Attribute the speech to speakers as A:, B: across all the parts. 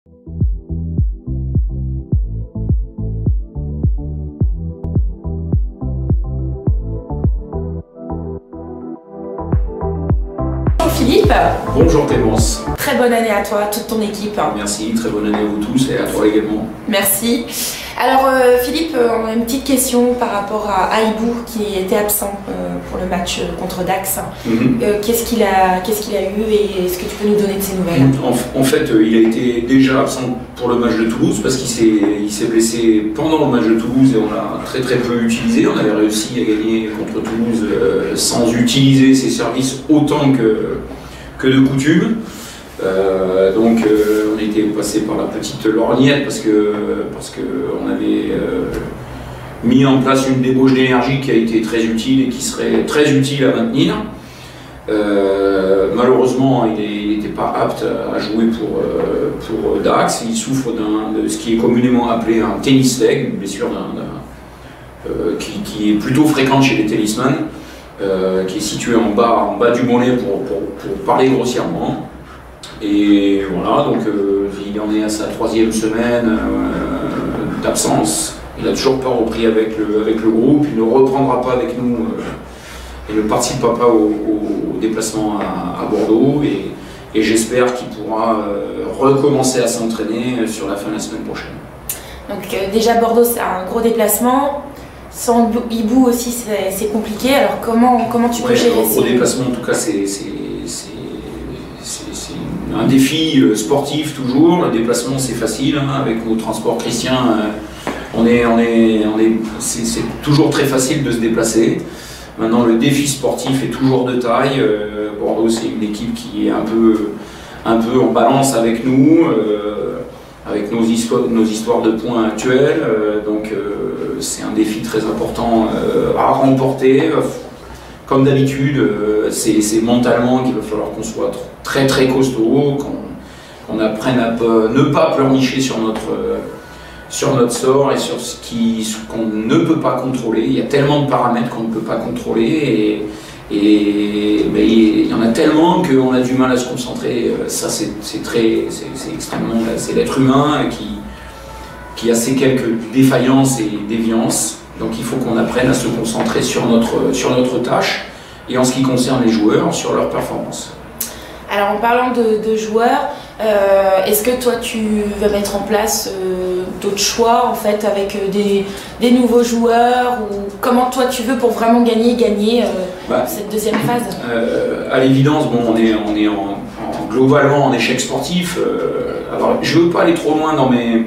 A: Philippe.
B: Bonjour Clémence.
A: Très bonne année à toi, toute ton équipe.
B: Merci, très bonne année à vous tous et à toi également.
A: Merci. Alors Philippe, on a une petite question par rapport à Aibou qui était absent pour le match contre Dax. Qu'est-ce qu'il a eu et est-ce que tu peux nous donner de ses nouvelles?
B: En fait, il a été déjà absent pour le match de Toulouse parce qu'il s'est blessé pendant le match de Toulouse et on l'a très peu utilisé. On avait réussi à gagner contre Toulouse sans utiliser ses services autant que de coutume. Donc on était passé par la petite lorgnette parce que on avait mis en place une débauche d'énergie qui a été très utile et qui serait très utile à maintenir. Malheureusement, il n'était pas apte à jouer pour Dax. Il souffre de ce qui est communément appelé un tennis leg, une blessure qui est plutôt fréquente chez les tennisman, qui est située en bas du mollet pour parler grossièrement. Et voilà, donc il en est à sa 3e semaine d'absence. Il n'a toujours pas repris avec le groupe, il ne reprendra pas avec nous et ne participera pas au déplacement à Bordeaux. Et j'espère qu'il pourra recommencer à s'entraîner sur la fin de la semaine prochaine.
A: Donc déjà Bordeaux c'est un gros déplacement. Sans Hibou aussi c'est compliqué. Alors comment tu peux gérer ça?
B: Au déplacement en tout cas c'est un défi sportif toujours. Le déplacement c'est facile avec nos transports chrétiens. C'est toujours très facile de se déplacer. Maintenant le défi sportif est toujours de taille. Bordeaux c'est une équipe qui est un peu en balance avec nous, avec nos histoires de points actuelles. Donc c'est un défi très important à remporter. Comme d'habitude, c'est mentalement qu'il va falloir qu'on soit très costaud, qu'on apprenne à ne pas pleurnicher sur notre sort et sur ce qu'on ne peut pas contrôler. Il y a tellement de paramètres qu'on ne peut pas contrôler et il y en a tellement qu'on a du mal à se concentrer. Ça c'est extrêmement, c'est l'être humain qui a ses quelques défaillances et déviances. Donc il faut qu'on apprenne à se concentrer sur notre tâche et en ce qui concerne les joueurs, sur leur performance.
A: Alors en parlant de joueurs, est-ce que toi tu vas mettre en place d'autres choix en fait avec des nouveaux joueurs ou comment toi tu veux pour vraiment gagner cette deuxième phase?
B: À l'évidence, bon, on est globalement en échec sportif. Alors je ne veux pas aller trop loin dans mes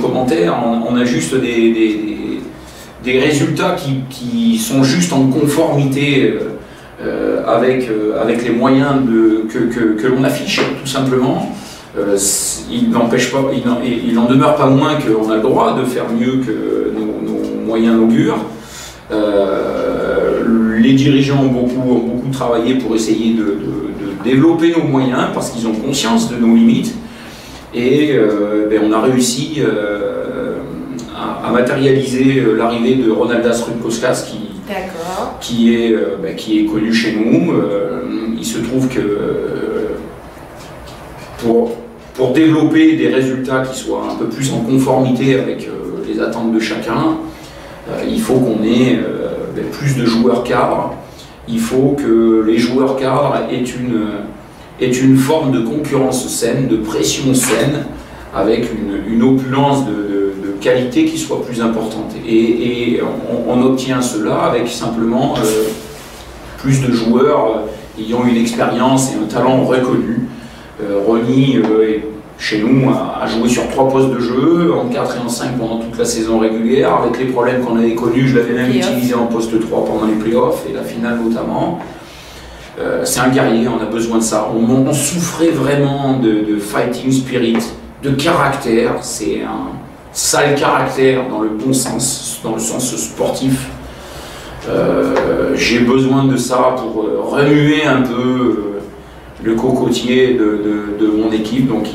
B: commentaires, on a juste des résultats qui sont juste en conformité avec les moyens que l'on affiche, tout simplement. Il n'en demeure pas moins qu'on a le droit de faire mieux que nos moyens l'augurent. Les dirigeants ont beaucoup travaillé pour essayer de développer nos moyens parce qu'ils ont conscience de nos limites. Et on a réussi à matérialiser l'arrivée de Ronaldas Runkauskas qui est connu chez nous. Il se trouve que pour développer des résultats qui soient un peu plus en conformité avec les attentes de chacun, il faut qu'on ait plus de joueurs cadres. Il faut que les joueurs cadres aient une forme de concurrence saine, de pression saine, avec une opulence de qualité qui soit plus importante. Et on obtient cela avec simplement plus de joueurs ayant une expérience et un talent reconnu. Ronny, chez nous, a joué sur 3 postes de jeu, en 4 et en 5 pendant toute la saison régulière. Avec les problèmes qu'on avait connus, je l'avais même utilisé en poste 3 pendant les playoffs et la finale notamment. C'est un guerrier, on a besoin de ça. On souffrait vraiment de fighting spirit, de caractère. C'est un sale caractère dans le bon sens, dans le sens sportif. J'ai besoin de ça pour remuer un peu le cocotier de mon équipe. Donc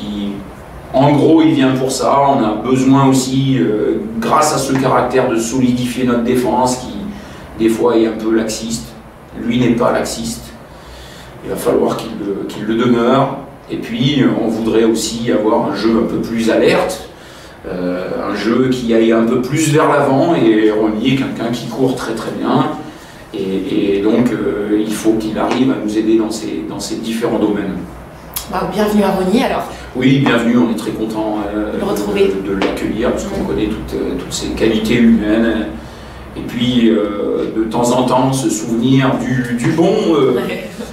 B: en gros, il vient pour ça. On a besoin aussi, grâce à ce caractère, de solidifier notre défense qui, des fois, est un peu laxiste. Lui n'est pas laxiste. Il va falloir qu'il le demeure. Et puis on voudrait aussi avoir un jeu un peu plus alerte, un jeu qui aille un peu plus vers l'avant, et Ronny est quelqu'un qui court très très bien, et donc il faut qu'il arrive à nous aider dans ces différents domaines.
A: Bah, bienvenue à Ronny alors.
B: Oui, bienvenue, on est très content de l'accueillir, parce qu'on connaît toutes ses qualités humaines. Et puis, de temps en temps, se souvenir du bon,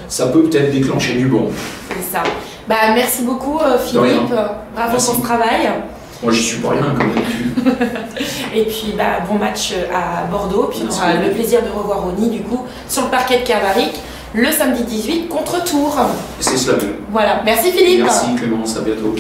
B: ça peut peut-être déclencher du bon.
A: C'est ça. Bah, merci beaucoup Philippe, bravo pour ce travail.
B: Moi, j'y suis pas rien, comme d'habitude.
A: Et puis, bah, bon match à Bordeaux, puis on aura le plaisir de revoir Ronny, du coup, sur le parquet de Kervaric, le samedi 18 contre Tours.
B: C'est cela même.
A: Voilà, merci Philippe.
B: Merci Clémence, à bientôt.